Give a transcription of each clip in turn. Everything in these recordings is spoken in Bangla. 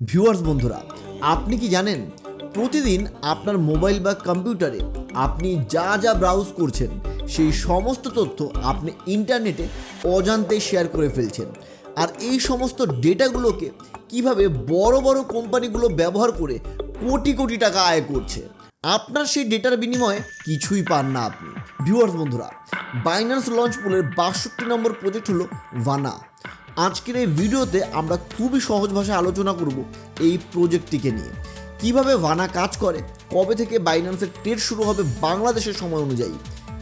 ভিউয়ার্স বন্ধুরা, আপনি কি জানেন প্রতিদিন আপনার মোবাইল বা কম্পিউটারে আপনি যা যা ব্রাউজ করছেন সেই সমস্ত তথ্য আপনি ইন্টারনেটে অজান্তে শেয়ার করে ফেলছেন। আর এই সমস্ত ডেটাগুলোকে কিভাবে বড় বড় কোম্পানিগুলো ব্যবহার করে কোটি কোটি টাকা আয় করছে, আপনার সেই ডেটার বিনিময়ে কিছুই পান না আপনি। ভিউয়ার্স বন্ধুরা, বাইন্যান্স লঞ্চ পুলের ৬২ নম্বর প্রজেক্ট হলো ভানা। আজকের এই ভিডিওতে আমরা খুবই সহজ ভাষায় আলোচনা করব এই প্রজেক্টটিকে নিয়ে, কিভাবে ভানা কাজ করে, কবে থেকে বাইন্যান্সের ট্রেড শুরু হবে বাংলাদেশের সময় অনুযায়ী,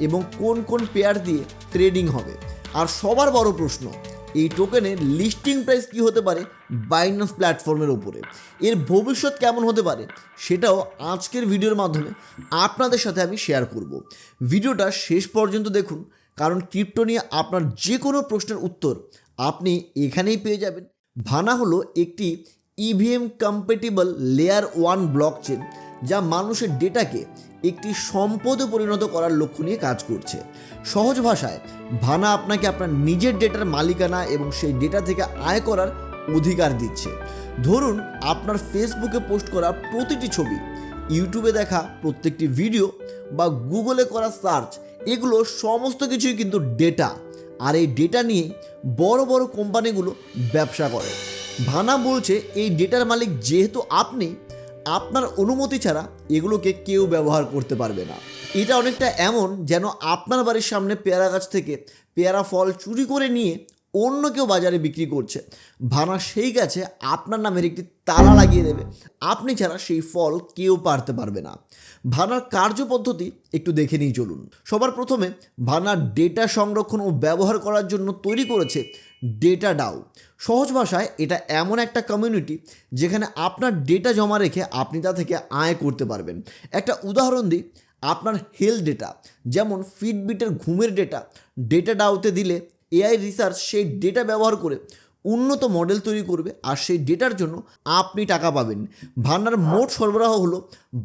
এবং কোন কোন পেয়ার দিয়ে ট্রেডিং হবে। আর সবার বড় প্রশ্ন, এই টোকেনের লিস্টিং প্রাইস কী হতে পারে বাইন্যান্স প্ল্যাটফর্মের ওপরে, এর ভবিষ্যৎ কেমন হতে পারে, সেটাও আজকের ভিডিওর মাধ্যমে আপনাদের সাথে আমি শেয়ার করব। ভিডিওটা শেষ পর্যন্ত দেখুন, কারণ ক্রিপ্টো নিয়ে আপনার যে কোনো প্রশ্নের উত্তর আপনি এখানেই পেয়ে যাবেন। ভানা হলো একটি ইভিএম কম্প্যাটিবল লেয়ার 1 ব্লকচেন, যা মানুষের ডেটাকে একটি সম্পদে পরিণত করার লক্ষ্য নিয়ে কাজ করছে। সহজ ভাষায়, ভানা আপনাকে আপনার নিজের ডেটার মালিকানা এবং সেই ডেটা থেকে আয় করার অধিকার দিচ্ছে। ধরুন, আপনার ফেসবুকে পোস্ট করা প্রতিটি ছবি, ইউটিউবে দেখা প্রত্যেকটি ভিডিও বা গুগলে করা সার্চ, এগুলো সমস্ত কিছুই কিন্তু ডেটা। আর এই ডেটা নিয়ে বড় বড় কোম্পানিগুলো ব্যবসা করে। ভানা বলছে এই ডেটার মালিক যেহেতু আপনি, আপনার অনুমতি ছাড়া এগুলোকে কেউ ব্যবহার করতে পারবে না। এটা অনেকটা এমন যেন আপনার বাড়ির সামনে পেয়ারা গাছ থেকে পেয়ারা ফল চুরি করে নিয়ে অন্য কেউ বাজারে বিক্রি করছে। ভানা সেই গাছে আপনার নামের একটি তালা লাগিয়ে দেবে, আপনি ছাড়া সেই ফল কেউ পারতে পারবে না। ভানার কার্যপদ্ধতি একটু দেখে নিয়ে চলুন। সবার প্রথমে ভানার ডেটা সংরক্ষণ ও ব্যবহার করার জন্য তৈরি করেছে ডেটা ডাও। সহজ ভাষায়, এটা এমন একটা কমিউনিটি যেখানে আপনার ডেটা জমা রেখে আপনি তা থেকে আয় করতে পারবেন। একটা উদাহরণ দিই, আপনার হেলথ ডেটা, যেমন ফিটবিটের ঘুমের ডেটা ডাউতে দিলে এআই রিসার্চ সেই ডেটা ব্যবহার করে উন্নত মডেল তৈরি করবে, আর সেই ডেটার জন্য আপনি টাকা পাবেন। ভানার মোট সরবরাহ হলো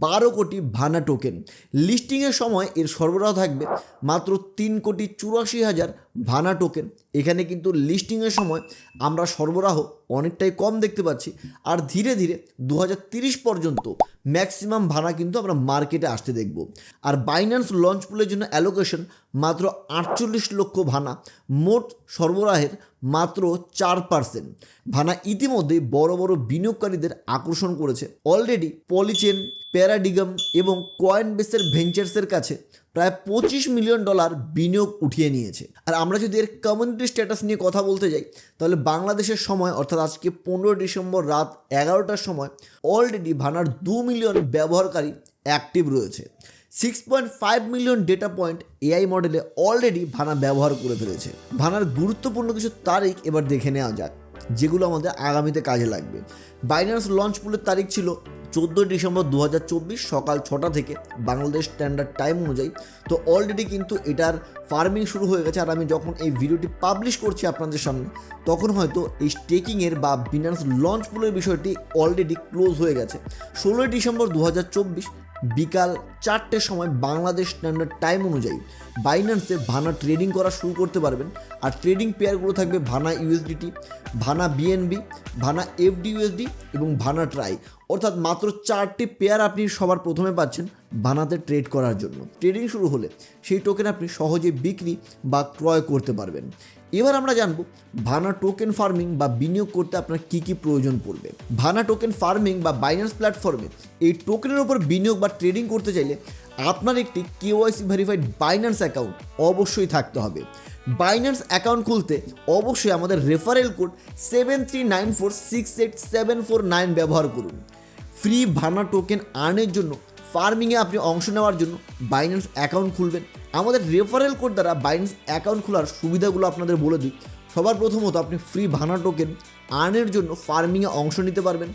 12 কোটি ভানা টোকেন। লিস্টিংয়ের সময় এর সরবরাহ থাকবে মাত্র 3,84,000 ভানা টোকেন। এখানে কিন্তু লিস্টিংয়ের সময় আমরা সরবরাহ অনেকটাই কম দেখতে পাচ্ছি, আর ধীরে ধীরে 2030 পর্যন্ত ম্যাক্সিমাম ভানা কিন্তু আমরা মার্কেটে আসতে দেখব। আর বাইন্যান্স লঞ্চ পুলের জন্য অ্যালোকেশন মাত্র 48 লক্ষ ভানা, মোট সরবরাহের মাত্র 4%। ভানা ইতিমধ্যেই বড় বড় বিনিয়োগকারীদের আকর্ষণ করেছে। অলরেডি পলিচেন, প্যারাডিগাম এবং কয়েনবেসের ভেঞ্চার্সের কাছে প্রায় $25 মিলিয়ন বিনিয়োগ উঠিয়ে নিয়েছে। আর আমরা যদি এর কমিউনিটি স্ট্যাটাস নিয়ে কথা বলতে যাই, তাহলে বাংলাদেশের সময় অর্থাৎ আজকে 15 ডিসেম্বর রাত 11টার সময় অলরেডি ভানার 2 মিলিয়ন ব্যবহারকারী অ্যাক্টিভ রয়েছে। 6.5 মিলিয়ন ডেটা পয়েন্ট এআই মডেলে অলরেডি ভানা ব্যবহার করে ফেলেছে। ভানার গুরুত্বপূর্ণ কিছু তারিখ এবার দেখে নেওয়া যাক, যেগুলো আমাদের আগামীতে কাজে লাগবে। বাইন্যান্স লঞ্চ পুলের তারিখ ছিল 14 ডিসেম্বর 2024 সকাল 6টা থেকে বাংলাদেশ স্ট্যান্ডার্ড টাইম অনুযায়ী। তো অলরেডি কিন্তু এটার ফার্মিং শুরু হয়ে গেছে, আর আমি যখন এই ভিডিওটি পাবলিশ করছি আপনাদের সামনে, তখন হয়তো এই স্টেকিংয়ের বা বাইন্যান্স লঞ্চ পুলের বিষয়টি অলরেডি ক্লোজ হয়ে গেছে। 16 ডিসেম্বর 2024 বিকাল 4টের সময় বাংলাদেশ স্ট্যান্ডার্ড টাইম অনুযায়ী বাইন্যান্সে ভানা ট্রেডিং করা শুরু করতে পারবেন। আর ট্রেডিং পেয়ারগুলো থাকবে ভানা ইউএসডিটি, ভানা বিএনবি, ভানা এফডিইউএসডি এবং ভানা ট্রাই। অর্থাৎ মাত্র 4টি পেয়ার আপনি সবার প্রথমে পাচ্ছেন ভানাতে ট্রেড করার জন্য। ট্রেডিং শুরু হলে সেই টোকেন আপনি সহজে বিক্রি বা ক্রয় করতে পারবেন। এবার আমরা জানব ভানা টোকেন ফার্মিং বা বিনিয়োগ করতে আপনার কী কী প্রয়োজন পড়বে। ভানা টোকেন ফার্মিং বা বাইন্যান্স প্ল্যাটফর্মে এই টোকেনের উপর বিনিয়োগ বা ট্রেডিং করতে চাইলে আপনার একটি কেওয়াইসি ভেরিফাইড বাইন্যান্স অ্যাকাউন্ট অবশ্যই থাকতে হবে। বাইন্যান্স অ্যাকাউন্ট খুলতে অবশ্যই আমাদের রেফারেল কোড 7394687749 ব্যবহার করুন। ফ্রি ভানা টোকেন আর্নের জন্য, ফার্মিংয়ে আপনি অংশ নেওয়ার জন্য বাইন্যান্স অ্যাকাউন্ট খুলবেন। আমাদের রেফারেল কোড দ্বারা বাইন্যান্স অ্যাকাউন্ট খোলার সুবিধাগুলো আপনাদের বলে দিই। সবার প্রথমত, আপনি ফ্রি ভানা টোকেন আর্নের জন্য ফার্মিংয়ে অংশ নিতে পারবেন।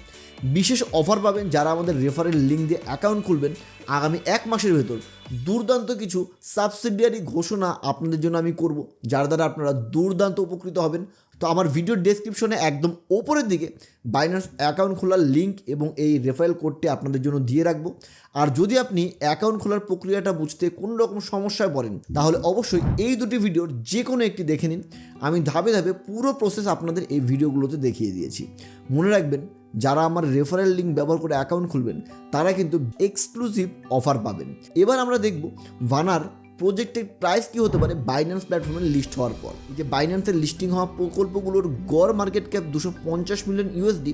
বিশেষ অফার পাবেন যারা আমাদের রেফারেল লিঙ্ক দিয়ে অ্যাকাউন্ট খুলবেন। আগামী 1 মাসের ভেতর দুর্দান্ত কিছু সাবসিডিয়ারি ঘোষণা আপনাদের জন্য আমি করব, যার দ্বারা আপনারা দুর্দান্ত উপকৃত হবেন। তো আমার ভিডিওর ডেসক্রিপশনে একদম ওপরের দিকে বাইন্যান্স অ্যাকাউন্ট খোলার লিঙ্ক এবং এই রেফারেল কোডটি আপনাদের জন্য দিয়ে রাখবো। আর যদি আপনি অ্যাকাউন্ট খোলার প্রক্রিয়াটা বুঝতে কোনো রকম সমস্যায় পড়েন, তাহলে অবশ্যই এই দুটি ভিডিওর যে কোনো একটি দেখে নিন। আমি ধাপে ধাপে পুরো প্রসেস আপনাদের এই ভিডিওগুলোতে দেখিয়ে দিয়েছি। মনে রাখবেন, যারা আমার রেফারেল লিঙ্ক ব্যবহার করে অ্যাকাউন্ট খুলবেন তারা কিন্তু এক্সক্লুসিভ অফার পাবেন। এবার আমরা দেখব ভানার প্রজেক্টের প্রাইস কী হতে পারে বাইন্যান্স প্ল্যাটফর্মে লিস্ট হওয়ার পর। এই যে বাইন্যান্সের লিস্টিং হওয়া প্রকল্পগুলোর গড় মার্কেট ক্যাপ 250 মিলিয়ন ইউএসডি।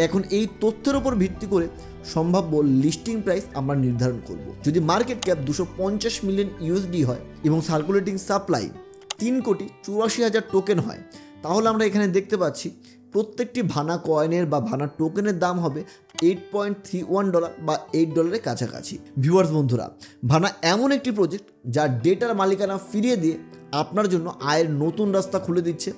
এখন এই তথ্যের উপর ভিত্তি করে সম্ভাব্য লিস্টিং প্রাইস আমরা নির্ধারণ করব। যদি মার্কেট ক্যাপ 250 মিলিয়ন ইউএসডি হয় এবং সার্কুলেটিং সাপ্লাই 3,84,000 টোকেন হয়, তাহলে আমরা এখানে দেখতে পাচ্ছি প্রত্যেকটি ভানা কয়েনের বা ভানা টোকেনের দাম হবে $8.31 বা $8 কাছাকাছি। ভিউয়ার্স বন্ধুরা, ভানা এমন একটি প্রজেক্ট যা ডেটার মালিকানা ফিরিয়ে দিয়ে আপনার জন্য আয়ের নতুন রাস্তা খুলে দিচ্ছে।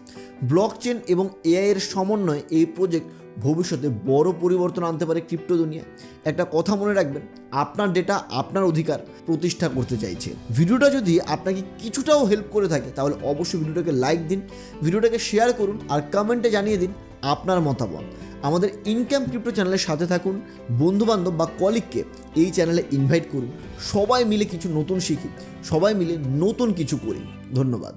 ব্লকচেন এবং এআই এর সমন্বয়ে এই প্রজেক্ট ভবিষ্যতে বড় পরিবর্তন আনতে পারে ক্রিপ্টো দুনিয়ায়। একটা কথা মনে রাখবেন, আপনার ডেটা আপনার অধিকার প্রতিষ্ঠা করতে চাইছে। ভিডিওটা যদি আপনাকে কিছুটাও হেল্প করে থাকে তাহলে অবশ্যই ভিডিওটাকে লাইক দিন, ভিডিওটাকে শেয়ার করুন আর কমেন্টে জানিয়ে দিন আপনার মতামত। আমাদের ইনকাম ক্রিপ্টো চ্যানেলের সাথে থাকুন, বন্ধুবান্ধব বা কলিগকে এই চ্যানেলে ইনভাইট করুন। সবাই মিলে কিছু নতুন শিখি, সবাই মিলে নতুন কিছু করি। ধন্যবাদ।